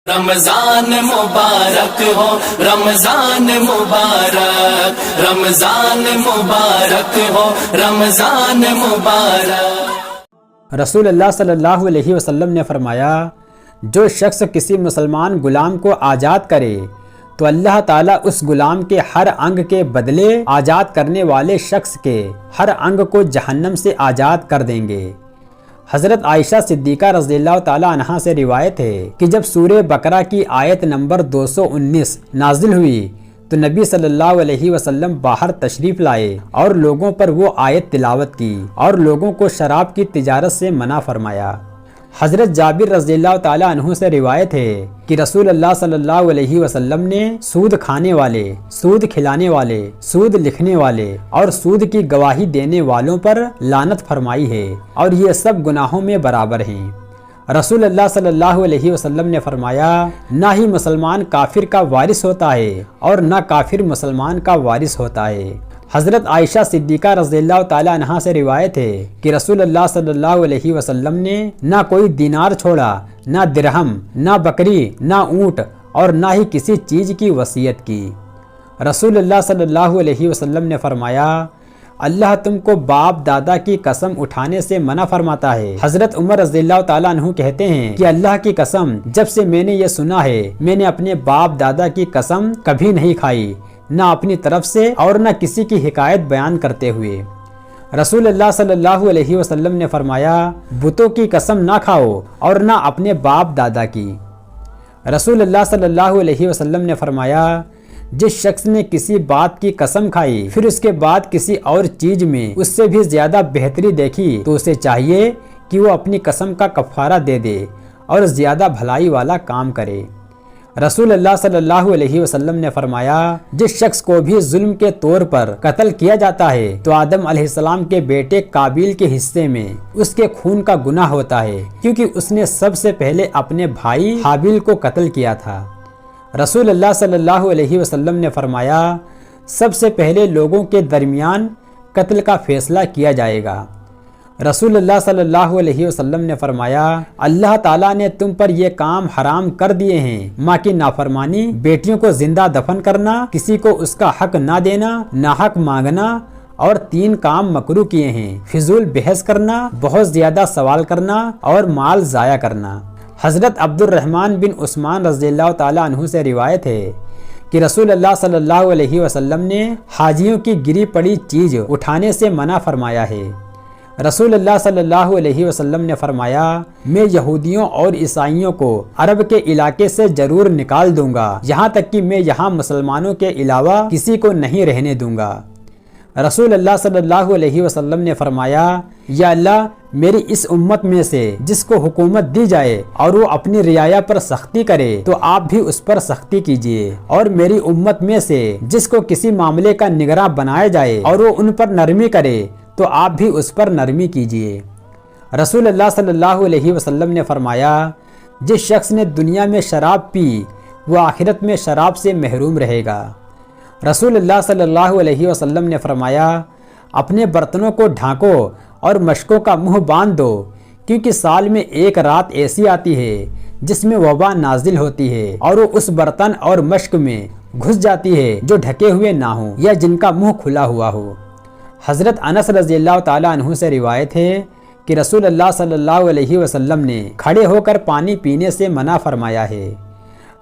رمضان مبارک ہو، رمضان مبارک، رمضان مبارک ہو، رمضان مبارک۔ رسول اللہ صلی اللہ علیہ وسلم نے فرمایا، جو شخص کسی مسلمان غلام کو آزاد کرے تو اللہ تعالیٰ اس غلام کے ہر انگ کے بدلے آزاد کرنے والے شخص کے ہر انگ کو جہنم سے آزاد کر دیں گے۔ حضرت عائشہ صدیقہ رضی اللہ تعالیٰ عنہا سے روایت ہے کہ جب سورہ بقرہ کی آیت نمبر 219 نازل ہوئی تو نبی صلی اللہ علیہ وسلم باہر تشریف لائے اور لوگوں پر وہ آیت تلاوت کی اور لوگوں کو شراب کی تجارت سے منع فرمایا۔ حضرت جابر رضی اللہ تعالیٰ عنہ سے روایت ہے کہ رسول اللہ صلی اللہ علیہ وسلم نے سود کھانے والے، سود کھلانے والے، سود لکھنے والے اور سود کی گواہی دینے والوں پر لعنت فرمائی ہے اور یہ سب گناہوں میں برابر ہیں۔ رسول اللہ صلی اللہ علیہ وسلم نے فرمایا، نہ ہی مسلمان کافر کا وارث ہوتا ہے اور نہ کافر مسلمان کا وارث ہوتا ہے۔ حضرت عائشہ صدیقہ رضی اللہ تعالیٰ عنہا سے روایت ہے کہ رسول اللہ صلی اللہ علیہ وسلم نے نہ کوئی دینار چھوڑا، نہ درہم، نہ بکری، نہ اونٹ اور نہ ہی کسی چیز کی وصیت کی۔ رسول اللہ صلی اللہ علیہ وسلم نے فرمایا، اللہ تم کو باپ دادا کی قسم اٹھانے سے منع فرماتا ہے۔ حضرت عمر رضی اللہ تعالیٰ عنہ کہتے ہیں کہ اللہ کی قسم، جب سے میں نے یہ سنا ہے میں نے اپنے باپ دادا کی قسم کبھی نہیں کھائی، نہ اپنی طرف سے اور نہ کسی کی حکایت بیان کرتے ہوئے۔ رسول اللہ صلی اللہ علیہ وسلم نے فرمایا، بتوں کی قسم نہ کھاؤ اور نہ اپنے باپ دادا کی۔ رسول اللہ صلی اللہ علیہ وسلم نے فرمایا، جس شخص نے کسی بات کی قسم کھائی پھر اس کے بعد کسی اور چیز میں اس سے بھی زیادہ بہتری دیکھی تو اسے چاہیے کہ وہ اپنی قسم کا کفارہ دے دے اور زیادہ بھلائی والا کام کرے۔ رسول اللہ صلی اللہ علیہ وسلم نے فرمایا، جس شخص کو بھی ظلم کے طور پر قتل کیا جاتا ہے تو آدم علیہ السلام کے بیٹے قابیل کے حصے میں اس کے خون کا گناہ ہوتا ہے، کیونکہ اس نے سب سے پہلے اپنے بھائی حابیل کو قتل کیا تھا۔ رسول اللہ صلی اللہ علیہ وسلم نے فرمایا، سب سے پہلے لوگوں کے درمیان قتل کا فیصلہ کیا جائے گا۔ رسول اللہ صلی اللہ علیہ وسلم نے فرمایا، اللہ تعالیٰ نے تم پر یہ کام حرام کر دیے ہیں، ماں کی نافرمانی، بیٹیوں کو زندہ دفن کرنا، کسی کو اس کا حق نہ دینا، ناحق مانگنا، اور 3 کام مکروہ کیے ہیں، فضول بحث کرنا، بہت زیادہ سوال کرنا اور مال ضائع کرنا۔ حضرت عبد الرحمن بن عثمان رضی اللہ تعالیٰ عنہ سے روایت ہے کہ رسول اللہ صلی اللہ علیہ وسلم نے حاجیوں کی گری پڑی چیز اٹھانے سے منع فرمایا ہے۔ رسول اللہ صلی اللہ علیہ وسلم نے فرمایا، میں یہودیوں اور عیسائیوں کو عرب کے علاقے سے ضرور نکال دوں گا، یہاں تک کہ میں یہاں مسلمانوں کے علاوہ کسی کو نہیں رہنے دوں گا۔ رسول اللہ صلی اللہ علیہ وسلم نے فرمایا، یا اللہ میری اس امت میں سے جس کو حکومت دی جائے اور وہ اپنی رعایا پر سختی کرے تو آپ بھی اس پر سختی کیجیے، اور میری امت میں سے جس کو کسی معاملے کا نگراں بنایا جائے اور وہ ان پر نرمی کرے تو آپ بھی اس پر نرمی کیجیے۔ رسول اللہ صلی اللہ علیہ وسلم نے فرمایا، جس شخص نے دنیا میں شراب پی وہ آخرت میں شراب سے محروم رہے گا۔ رسول اللہ صلی اللہ علیہ وسلم نے فرمایا، اپنے برتنوں کو ڈھانکو اور مشکوں کا منہ باندھ دو، کیونکہ سال میں ایک رات ایسی آتی ہے جس میں وبا نازل ہوتی ہے اور وہ اس برتن اور مشک میں گھس جاتی ہے جو ڈھکے ہوئے نہ ہوں یا جن کا منہ کھلا ہوا ہو۔ حضرت انس رضی اللہ تعالیٰ عنہ سے روایت ہے کہ رسول اللہ صلی اللہ علیہ وسلم نے کھڑے ہو کر پانی پینے سے منع فرمایا ہے۔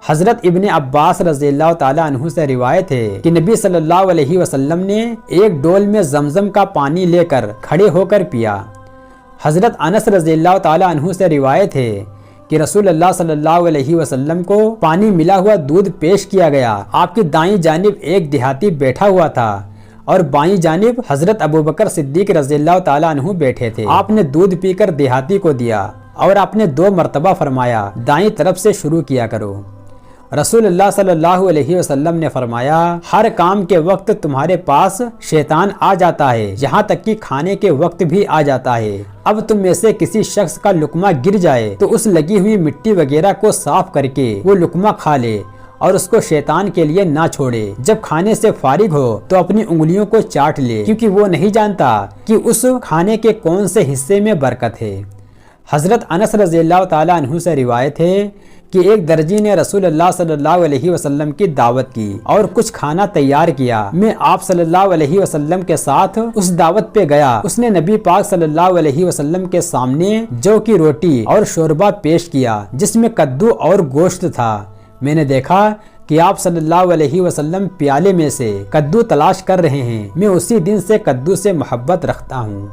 حضرت ابن عباس رضی اللہ تعالیٰ عنہ سے روایت ہے کہ نبی صلی اللہ علیہ وسلم نے ایک ڈول میں زمزم کا پانی لے کر کھڑے ہو کر پیا۔ حضرت انس رضی اللہ تعالیٰ عنہ سے روایت ہے کہ رسول اللہ صلی اللہ علیہ وسلم کو پانی ملا ہوا دودھ پیش کیا گیا، آپ کی دائیں جانب ایک دیہاتی بیٹھا ہوا تھا اور بائیں جانب حضرت ابوبکر صدیق رضی اللہ تعالیٰ عنہ بیٹھے تھے۔ آپ نے دودھ پی کر دیہاتی کو دیا اور آپ نے 2 مرتبہ فرمایا، دائیں طرف سے شروع کیا کرو۔ رسول اللہ صلی اللہ علیہ وسلم نے فرمایا، ہر کام کے وقت تمہارے پاس شیطان آ جاتا ہے، یہاں تک کہ کھانے کے وقت بھی آ جاتا ہے۔ اب تم میں سے کسی شخص کا لقمہ گر جائے تو اس لگی ہوئی مٹی وغیرہ کو صاف کر کے وہ لقمہ کھا لے اور اس کو شیطان کے لیے نہ چھوڑے۔ جب کھانے سے فارغ ہو تو اپنی انگلیوں کو چاٹ لے، کیونکہ وہ نہیں جانتا کہ اس کھانے کے کون سے حصے میں برکت ہے۔ حضرت انس رضی اللہ تعالیٰ عنہ سے روایت ہے کہ ایک درجی نے رسول اللہ صلی اللہ علیہ وسلم کی دعوت کی اور کچھ کھانا تیار کیا۔ میں آپ صلی اللہ علیہ وسلم کے ساتھ اس دعوت پہ گیا۔ اس نے نبی پاک صلی اللہ علیہ وسلم کے سامنے جو کی روٹی اور شوربہ پیش کیا جس میں کدو اور گوشت تھا۔ میں نے دیکھا کہ آپ صلی اللہ علیہ وسلم پیالے میں سے کدو تلاش کر رہے ہیں۔ میں اسی دن سے کدو سے محبت رکھتا ہوں۔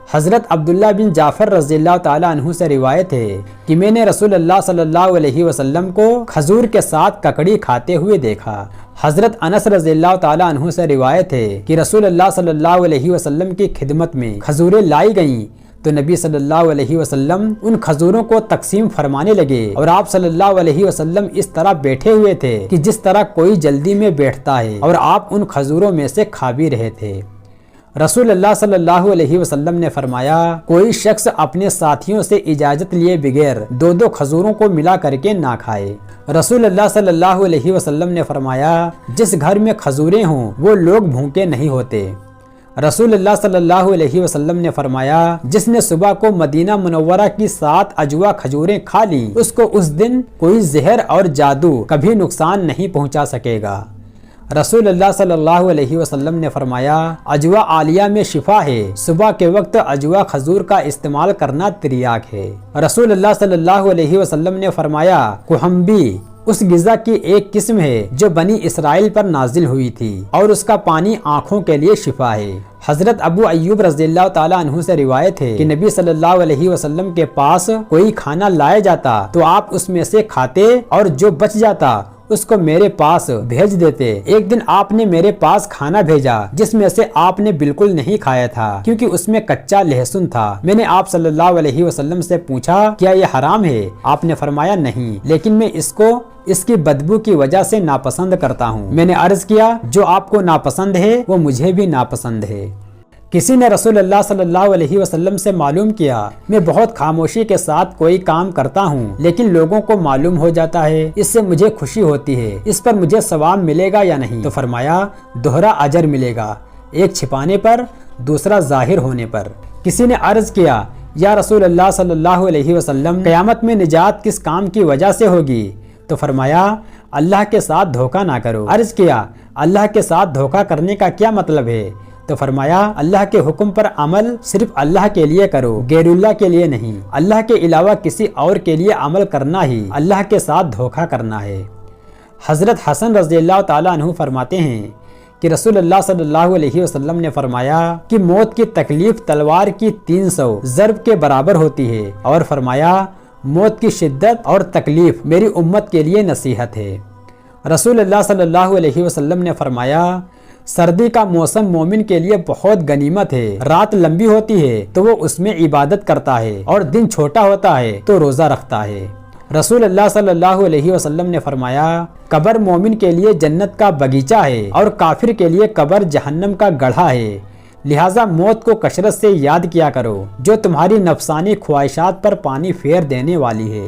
حضرت عبداللہ بن جعفر رضی اللہ تعالیٰ عنہ سے روایت ہے کہ میں نے رسول اللہ صلی اللہ علیہ وسلم کو کھجور کے ساتھ ککڑی کھاتے ہوئے دیکھا۔ حضرت انس رضی اللہ تعالیٰ عنہ سے روایت ہے کہ رسول اللہ صلی اللہ علیہ وسلم کی خدمت میں کھجوریں لائی گئیں تو نبی صلی اللہ علیہ وسلم ان کھجوروں کو تقسیم فرمانے لگے اور آپ صلی اللہ علیہ وسلم اس طرح بیٹھے ہوئے تھے کہ جس طرح کوئی جلدی میں بیٹھتا ہے، اور آپ ان کھجوروں میں سے کھا بھی رہے تھے۔ رسول اللہ صلی اللہ علیہ وسلم نے فرمایا، کوئی شخص اپنے ساتھیوں سے اجازت لیے بغیر دو دو کھجوروں کو ملا کر کے نہ کھائے۔ رسول اللہ صلی اللہ علیہ وسلم نے فرمایا، جس گھر میں کھجوریں ہوں وہ لوگ بھوکے نہیں ہوتے۔ رسول اللہ صلی اللہ علیہ وسلم نے فرمایا، جس نے صبح کو مدینہ منورہ کی 7 اجوا کھجوریں کھا لیں اس کو اس دن کوئی زہر اور جادو کبھی نقصان نہیں پہنچا سکے گا۔ رسول اللہ صلی اللہ علیہ وسلم نے فرمایا، اجوا عالیہ میں شفا ہے، صبح کے وقت اجوا کھجور کا استعمال کرنا تریاک ہے۔ رسول اللہ صلی اللہ علیہ وسلم نے فرمایا، کوہمبی اس غذا کی ایک قسم ہے جو بنی اسرائیل پر نازل ہوئی تھی اور اس کا پانی آنکھوں کے لیے شفا ہے۔ حضرت ابو ایوب رضی اللہ تعالیٰ عنہ سے روایت ہے کہ نبی صلی اللہ علیہ وسلم کے پاس کوئی کھانا لایا جاتا تو آپ اس میں سے کھاتے اور جو بچ جاتا اس کو میرے پاس بھیج دیتے۔ ایک دن آپ نے میرے پاس کھانا بھیجا جس میں سے آپ نے بالکل نہیں کھایا تھا کیونکہ اس میں کچا لہسن تھا۔ میں نے آپ صلی اللہ علیہ وسلم سے پوچھا، کیا یہ حرام ہے؟ آپ نے فرمایا نہیں، لیکن میں اس کو اس کی بدبو کی وجہ سے ناپسند کرتا ہوں۔ میں نے عرض کیا، جو آپ کو ناپسند ہے وہ مجھے بھی ناپسند ہے۔ کسی نے رسول اللہ صلی اللہ علیہ وسلم سے معلوم کیا، میں بہت خاموشی کے ساتھ کوئی کام کرتا ہوں لیکن لوگوں کو معلوم ہو جاتا ہے، اس سے مجھے خوشی ہوتی ہے، اس پر مجھے ثواب ملے گا یا نہیں؟ تو فرمایا، دوہرا اجر ملے گا، ایک چھپانے پر دوسرا ظاہر ہونے پر۔ کسی نے عرض کیا، یا رسول اللہ صلی اللہ علیہ وسلم، قیامت میں نجات کس کام کی وجہ سے ہوگی؟ تو فرمایا، اللہ کے ساتھ دھوکہ نہ کرو۔ عرض کیا، اللہ کے ساتھ دھوکہ کرنے کا کیا مطلب ہے؟ تو فرمایا، اللہ کے حکم پر عمل صرف اللہ کے لیے کرو، غیر اللہ کے لیے نہیں۔ اللہ کے علاوہ کسی اور کے لیے عمل کرنا ہی اللہ کے ساتھ دھوکہ کرنا ہے۔ حضرت حسن رضی اللہ تعالیٰ عنہ فرماتے ہیں کہ رسول اللہ صلی اللہ علیہ وسلم نے فرمایا کہ موت کی تکلیف تلوار کی 300 ضرب کے برابر ہوتی ہے، اور فرمایا، موت کی شدت اور تکلیف میری امت کے لیے نصیحت ہے۔ رسول اللہ صلی اللہ علیہ وسلم نے فرمایا، سردی کا موسم مومن کے لیے بہت غنیمت ہے، رات لمبی ہوتی ہے تو وہ اس میں عبادت کرتا ہے اور دن چھوٹا ہوتا ہے تو روزہ رکھتا ہے۔ رسول اللہ صلی اللہ علیہ وسلم نے فرمایا، قبر مومن کے لیے جنت کا باغیچہ ہے اور کافر کے لیے قبر جہنم کا گڑھا ہے، لہٰذا موت کو کثرت سے یاد کیا کرو جو تمہاری نفسانی خواہشات پر پانی پھیر دینے والی ہے۔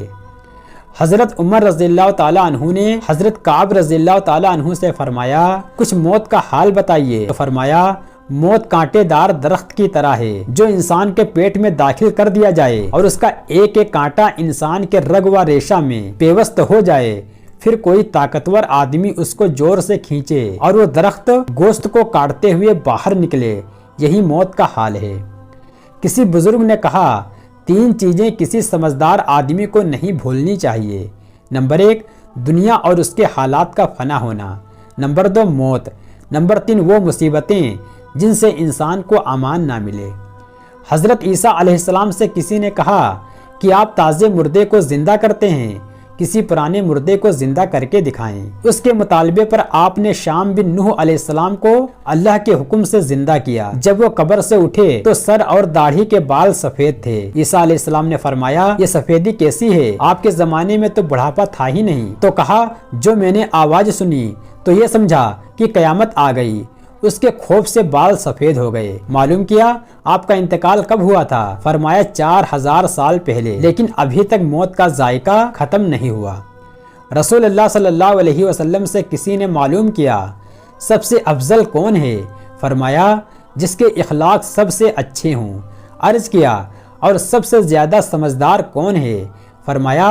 حضرت عمر رضی اللہ تعالیٰ عنہ نے حضرت کعب رضی اللہ تعالیٰ عنہ سے فرمایا، کچھ موت کا حال بتائیے۔ تو فرمایا، موت کانٹے دار درخت کی طرح ہے جو انسان کے پیٹ میں داخل کر دیا جائے اور اس کا ایک ایک کانٹا انسان کے رگ و ریشہ میں پیوست ہو جائے، پھر کوئی طاقتور آدمی اس کو زور سے کھینچے اور وہ درخت گوشت کو کاٹتے ہوئے باہر نکلے، یہی موت کا حال ہے۔ کسی بزرگ نے کہا، 3 چیزیں کسی سمجھدار آدمی کو نہیں بھولنی چاہیے۔ نمبر 1، دنیا اور اس کے حالات کا فنا ہونا۔ نمبر 2، موت۔ نمبر 3، وہ مصیبتیں جن سے انسان کو امان نہ ملے۔ حضرت عیسیٰ علیہ السلام سے کسی نے کہا کہ آپ تازے مردے کو زندہ کرتے ہیں، کسی پرانے مردے کو زندہ کر کے دکھائیں۔ اس کے مطالبے پر آپ نے شام بن نوح علیہ السلام کو اللہ کے حکم سے زندہ کیا۔ جب وہ قبر سے اٹھے تو سر اور داڑھی کے بال سفید تھے۔ عیسیٰ علیہ السلام نے فرمایا، یہ سفیدی کیسی ہے؟ آپ کے زمانے میں تو بڑھاپا تھا ہی نہیں۔ تو کہا، جو میں نے آواز سنی تو یہ سمجھا کہ قیامت آ گئی، اس کے خوف سے بال سفید ہو گئے۔ معلوم کیا آپ کا انتقال کب ہوا تھا؟ فرمایا 4000 سال پہلے، لیکن ابھی تک موت کا ذائقہ ختم نہیں ہوا۔ رسول اللہ صلی اللہ علیہ وسلم سے کسی نے معلوم کیا، سب سے افضل کون ہے؟ فرمایا، جس کے اخلاق سب سے اچھے ہوں۔ عرض کیا، اور سب سے زیادہ سمجھدار کون ہے؟ فرمایا،